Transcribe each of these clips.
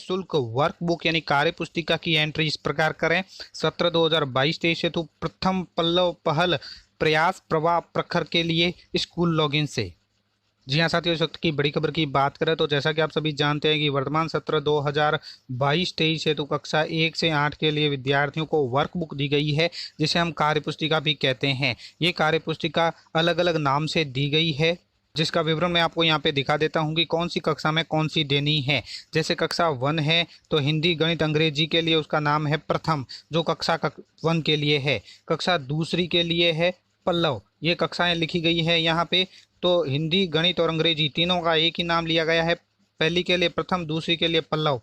शुल्क वर्कबुक यानी कार्य पुस्तिका की एंट्री इस प्रकार करें। सत्र 2022-23 हेतु प्रथम पल्लव पहल प्रयास प्रवाह प्रखर के लिए स्कूल लॉगिन से। जी हाँ साथियों, इस वक्त की बड़ी खबर की बात करें तो जैसा कि आप सभी जानते हैं कि वर्तमान सत्र 2022-23 हेतु कक्षा 1 से 8 के लिए विद्यार्थियों को वर्कबुक दी गई है, जिसे हम कार्य पुस्तिका भी कहते हैं। ये कार्य पुस्तिका अलग अलग नाम से दी गई है, जिसका विवरण मैं आपको यहाँ पे दिखा देता हूँ कि कौन सी कक्षा में कौन सी देनी है। जैसे कक्षा 1 है तो हिंदी गणित अंग्रेजी के लिए उसका नाम है प्रथम, जो कक्षा 1 के लिए है। कक्षा दूसरी के लिए है पल्लव, ये कक्षाएं लिखी गई है यहाँ पे। तो हिंदी गणित और अंग्रेजी तीनों का एक ही नाम लिया गया है। पहली के लिए प्रथम, दूसरी के लिए पल्लव,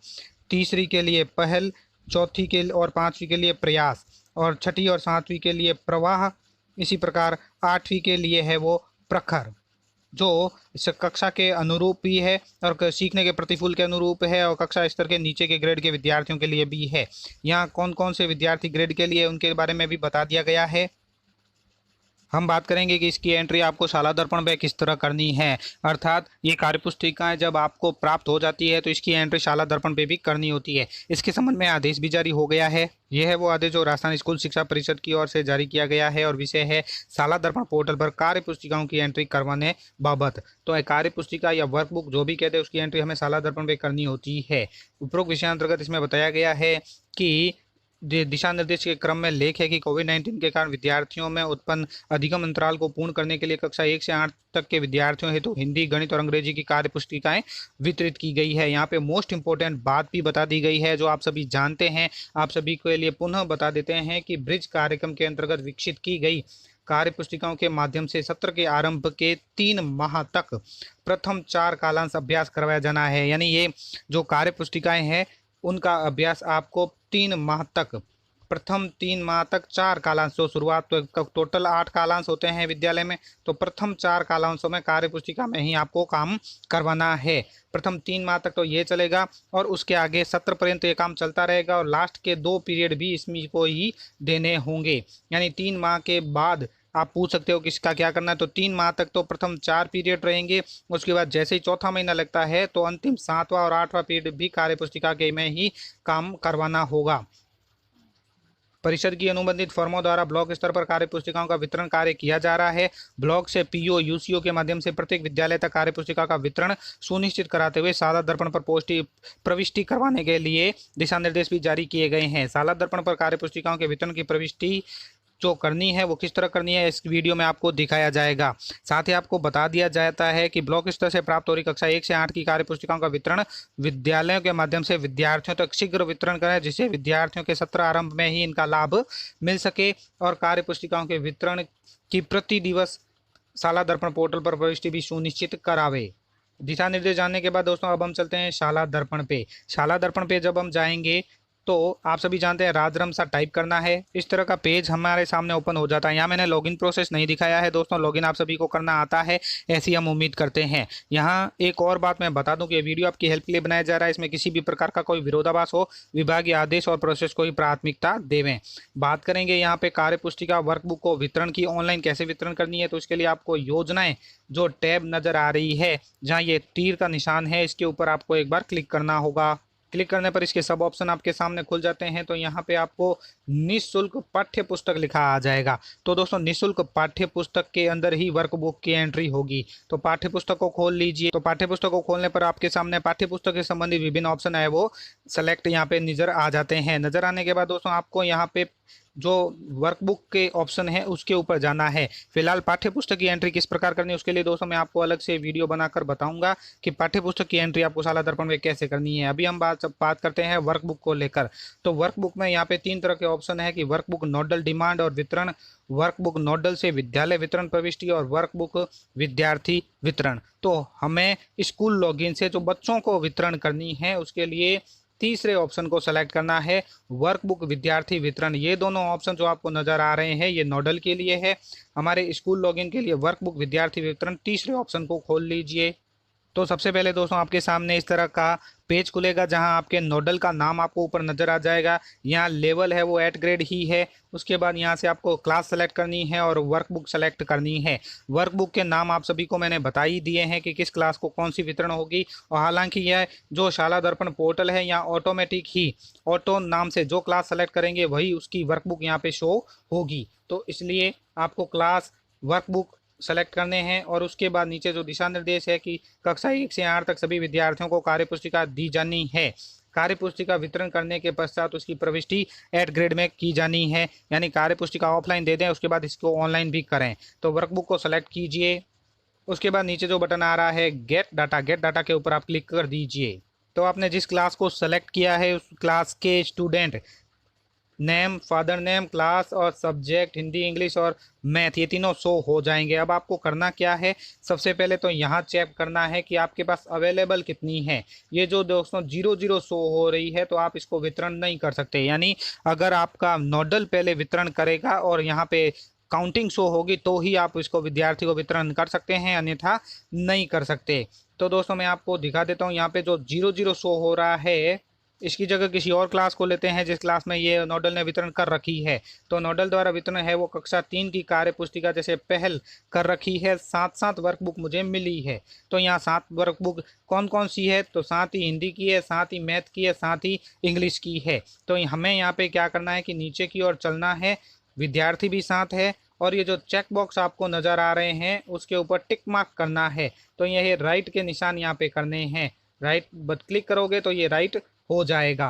तीसरी के लिए पहल, चौथी के और पांचवी के लिए प्रयास, और छठी और सातवीं के लिए प्रवाह। इसी प्रकार आठवीं के लिए है वो प्रखर, जो इस कक्षा के अनुरूप भी है और सीखने के प्रतिफल के अनुरूप है, और कक्षा स्तर के नीचे के ग्रेड के विद्यार्थियों के लिए भी है। यहाँ कौन कौन से विद्यार्थी ग्रेड के लिए उनके बारे में भी बता दिया गया है। हम बात करेंगे कि इसकी एंट्री आपको शाला दर्पण पे किस तरह करनी है, अर्थात ये कार्यपुस्तिकाएं जब आपको प्राप्त हो जाती है तो इसकी एंट्री शाला दर्पण पे भी करनी होती है। इसके संबंध में आदेश भी जारी हो गया है। यह है वो आदेश जो राजस्थान स्कूल शिक्षा परिषद की ओर से जारी किया गया है, और विषय है शाला दर्पण पोर्टल पर कार्य पुस्तिकाओं की एंट्री करवाने बाबत। तो कार्य पुस्तिका या वर्कबुक जो भी कहते हैं उसकी एंट्री हमें शाला दर्पण पे करनी होती है। उपरोक्त विषय अंतर्गत इसमें बताया गया है कि दिशा निर्देश के क्रम में लेख है कि कोविड-19 के कारण विद्यार्थियों में उत्पन्न अधिगम अंतराल को पूर्ण करने के लिए कक्षा 1 से 8 तक के विद्यार्थियों हेतु हिंदी गणित और अंग्रेजी की कार्य पुस्तिकाएं वितरित की गई है। यहाँ पे मोस्ट इंपोर्टेंट बात भी बता दी गई है जो आप सभी जानते हैं। आप सभी के लिए पुनः बता देते हैं कि ब्रिज कार्यक्रम के अंतर्गत विकसित की गई कार्य पुस्तिकाओं के माध्यम से सत्र के आरंभ के 3 माह तक प्रथम 4 कालांश अभ्यास करवाया जाना है। यानी ये जो कार्य पुस्तिकाएं हैं उनका अभ्यास आपको 3 माह तक, प्रथम 3 माह तक 4 कालांश, जो शुरुआत तो टोटल 8 कालांश होते हैं विद्यालय में, तो प्रथम 4 कालांशों में कार्य पुस्तिका में ही आपको काम करवाना है। प्रथम 3 माह तक तो ये चलेगा, और उसके आगे सत्र पर्यंत ये काम चलता रहेगा, और लास्ट के 2 पीरियड भी इसमें को ही देने होंगे। यानी 3 माह के बाद आप पूछ सकते हो किसका क्या करना है, तो 3 माह तक तो प्रथम 4 पीरियड रहेंगे। उसके बाद जैसे ही चौथा महीना लगता है तो अंतिम 7वां और 8वां पीरियड भी कार्य पुस्तिका के में ही काम करवाना होगा। परिषद की अनुबंधित फर्मों द्वारा ब्लॉक स्तर पर कार्य पुस्तिकाओं का वितरण कार्य किया जा रहा है। ब्लॉक से पीओ यूसीओ के माध्यम से प्रत्येक विद्यालय तक कार्य पुस्तिका का वितरण सुनिश्चित कराते हुए शाला दर्पण पर प्रविष्टि करवाने के लिए दिशा निर्देश भी जारी किए गए हैं। शाला दर्पण पर कार्य पुस्तिकाओं के वितरण की प्रविष्टि जो करनी है वो किस तरह करनी है इस वीडियो में आपको दिखाया जाएगा। साथ ही आपको बता दिया जाता है कि ब्लॉक स्तर से प्राप्त हो रही कक्षा 1 से 8 की कार्य पुस्तिकाओं का वितरण विद्यालयों के माध्यम से विद्यार्थियों तक शीघ्र वितरण करें, जिससे विद्यार्थियों के सत्र आरंभ में ही इनका लाभ मिल सके, और कार्य पुस्तिकाओं के वितरण की प्रति दिवस शाला दर्पण पोर्टल पर प्रविष्टि भी सुनिश्चित करावे। दिशा निर्देश जानने के बाद दोस्तों अब हम चलते हैं शाला दर्पण पे। शाला दर्पण पे जब हम जाएंगे तो आप सभी जानते हैं राजरम सा टाइप करना है, इस तरह का पेज हमारे सामने ओपन हो जाता है। यहाँ मैंने लॉगिन प्रोसेस नहीं दिखाया है दोस्तों, लॉगिन आप सभी को करना आता है, ऐसी हम उम्मीद करते हैं। यहाँ एक और बात मैं बता दूं कि ये वीडियो आपकी हेल्प के लिए बनाया जा रहा है, इसमें किसी भी प्रकार का कोई विरोधाभास हो, विभागीय आदेश और प्रोसेस को ही प्राथमिकता देवें। बात करेंगे यहाँ पे कार्य पुस्तिका वर्कबुक को वितरण की ऑनलाइन कैसे वितरण करनी है, तो इसके लिए आपको योजनाएं जो टैब नजर आ रही है, जहाँ ये तीर का निशान है, इसके ऊपर आपको एक बार क्लिक करना होगा। क्लिक करने पर इसके सब ऑप्शन आपके सामने खुल जाते हैं। तो यहाँ पे आपको निःशुल्क पाठ्य पुस्तक लिखा आ जाएगा। तो दोस्तों निःशुल्क पाठ्य पुस्तक के अंदर ही वर्कबुक की एंट्री होगी। तो पाठ्य पुस्तक को खोल लीजिए। तो पाठ्य पुस्तक को खोलने पर आपके सामने पाठ्य पुस्तक से संबंधित विभिन्न ऑप्शन है वो सेलेक्ट यहाँ पे नजर आ जाते हैं। नजर आने के बाद दोस्तों आपको यहाँ पे जो वर्कबुक के ऑप्शन है उसके ऊपर जाना है। फिलहाल पाठ्य पुस्तक की एंट्री किस प्रकार करनी है उसके लिए दोस्तों मैं आपको अलग से वीडियो बनाकर बताऊंगा कि पाठ्य पुस्तक की एंट्री आपको शाला दर्पण में कैसे करनी है। अभी हम बात करते हैं वर्कबुक को लेकर। तो वर्कबुक में यहाँ पे 3 तरह के ऑप्शन है कि वर्कबुक नोडल डिमांड और वितरण, वर्कबुक नोडल से विद्यालय वितरण प्रविष्टि, और वर्कबुक विद्यार्थी वितरण। तो हमें स्कूल लॉगिन से जो बच्चों को वितरण करनी है उसके लिए तीसरे ऑप्शन को सेलेक्ट करना है, वर्कबुक विद्यार्थी वितरण। ये दोनों ऑप्शन जो आपको नजर आ रहे हैं ये नोडल के लिए है। हमारे स्कूल लॉगिन के लिए वर्कबुक विद्यार्थी वितरण तीसरे ऑप्शन को खोल लीजिए। तो सबसे पहले दोस्तों आपके सामने इस तरह का पेज खुलेगा जहां आपके नोडल का नाम आपको ऊपर नजर आ जाएगा। यहाँ लेवल है वो 8 ग्रेड ही है। उसके बाद यहाँ से आपको क्लास सेलेक्ट करनी है और वर्कबुक सेलेक्ट करनी है। वर्कबुक के नाम आप सभी को मैंने बता ही दिए हैं कि किस क्लास को कौन सी वितरण होगी। और हालांकि यह जो शाला दर्पण पोर्टल है यहाँ ऑटोमेटिक ही ऑटो नाम से जो क्लास सेलेक्ट करेंगे वही उसकी वर्कबुक यहाँ पे शो होगी। तो इसलिए आपको क्लास वर्कबुक सेलेक्ट करने हैं और उसके बाद नीचे जो दिशा निर्देश है कि कक्षा 1 से 8 तक सभी विद्यार्थियों को कार्य पुस्तिका दी जानी है। कार्य पुस्तिका वितरण करने के पश्चात उसकी प्रविष्टि 8 ग्रेड में की जानी है, यानी कार्य पुस्तिका ऑफलाइन दे दें उसके बाद इसको ऑनलाइन भी करें। तो वर्कबुक को सेलेक्ट कीजिए। उसके बाद नीचे जो बटन आ रहा है गेट डाटा के ऊपर आप क्लिक कर दीजिए। तो आपने जिस क्लास को सेलेक्ट किया है उस क्लास के student name, father name, class और सब्जेक्ट हिंदी, इंग्लिश और मैथ ये तीनों शो हो जाएंगे। अब आपको करना क्या है, सबसे पहले तो यहाँ चेक करना है कि आपके पास अवेलेबल कितनी है। ये जो दोस्तों 00 शो हो रही है तो आप इसको वितरण नहीं कर सकते, यानी अगर आपका नोडल पहले वितरण करेगा और यहाँ पे काउंटिंग शो होगी तो ही आप इसको विद्यार्थी को वितरण कर सकते हैं, अन्यथा नहीं कर सकते। तो दोस्तों मैं आपको दिखा देता हूँ, यहाँ पे जो 00 शो हो रहा है इसकी जगह किसी और क्लास को लेते हैं जिस क्लास में ये नोडल ने वितरण कर रखी है। तो नोडल द्वारा वितरण है वो कक्षा 3 की कार्य पुस्तिका जैसे पहल कर रखी है, साथ साथ वर्कबुक मुझे मिली है। तो यहाँ 7 वर्कबुक कौन कौन सी है, तो साथ ही हिंदी की है, साथ ही मैथ की है, साथ ही इंग्लिश की है। तो हमें यहाँ पे क्या करना है कि नीचे की ओर चलना है, विद्यार्थी भी साथ है और ये जो चेक बॉक्स आपको नज़र आ रहे हैं उसके ऊपर टिक मार्क करना है। तो ये राइट के निशान यहाँ पे करने हैं, राइट बट क्लिक करोगे तो ये राइट हो जाएगा।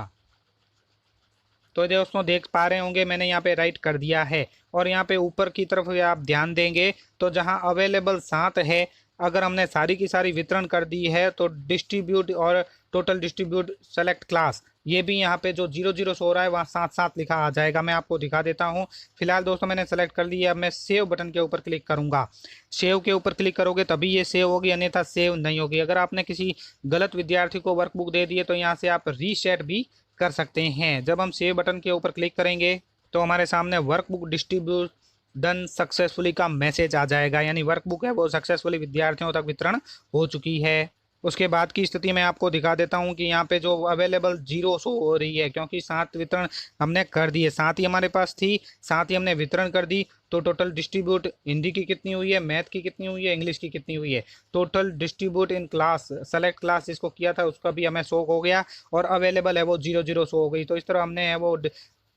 तो दोस्तों देख पा रहे होंगे मैंने यहाँ पे राइट कर दिया है। और यहाँ पे ऊपर की तरफ आप ध्यान देंगे तो जहाँ अवेलेबल 7 है, अगर हमने सारी की सारी वितरण कर दी है तो डिस्ट्रीब्यूट और टोटल डिस्ट्रीब्यूट सेलेक्ट क्लास ये भी यहाँ पे जो 00 शो रहा है वहाँ 7 लिखा आ जाएगा। मैं आपको दिखा देता हूँ। फिलहाल दोस्तों मैंने सेलेक्ट कर लिया। अब मैं सेव बटन के ऊपर क्लिक करूँगा। सेव के ऊपर क्लिक करोगे तभी ये सेव होगी, अन्यथा सेव नहीं होगी। अगर आपने किसी गलत विद्यार्थी को वर्कबुक दे दी है तो यहाँ से आप रीसेट भी कर सकते हैं। जब हम सेव बटन के ऊपर क्लिक करेंगे तो हमारे सामने वर्कबुक डिस्ट्रीब्यूट डन सक्सेसफुली का मैसेज आ जाएगा, यानी वर्कबुक है वो सक्सेसफुली विद्यार्थियों तक वितरण हो चुकी है। उसके बाद की स्थिति मैं आपको दिखा देता हूं कि यहाँ पे जो अवेलेबल 0 शो हो रही है, क्योंकि 7 वितरण हमने कर दिए, 7 ही हमारे पास थी, 7 ही हमने वितरण कर दी। तो टोटल डिस्ट्रीब्यूट हिंदी की कितनी हुई है, मैथ की कितनी हुई है, इंग्लिश की कितनी हुई है, total distribute in class select class जिसको किया था उसका भी हमें शो हो गया और अवेलेबल है वो 00 शो हो गई। तो इस तरह हमने वो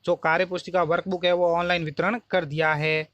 जो कार्य पुस्तिका वर्कबुक है वो ऑनलाइन वितरण कर दिया है।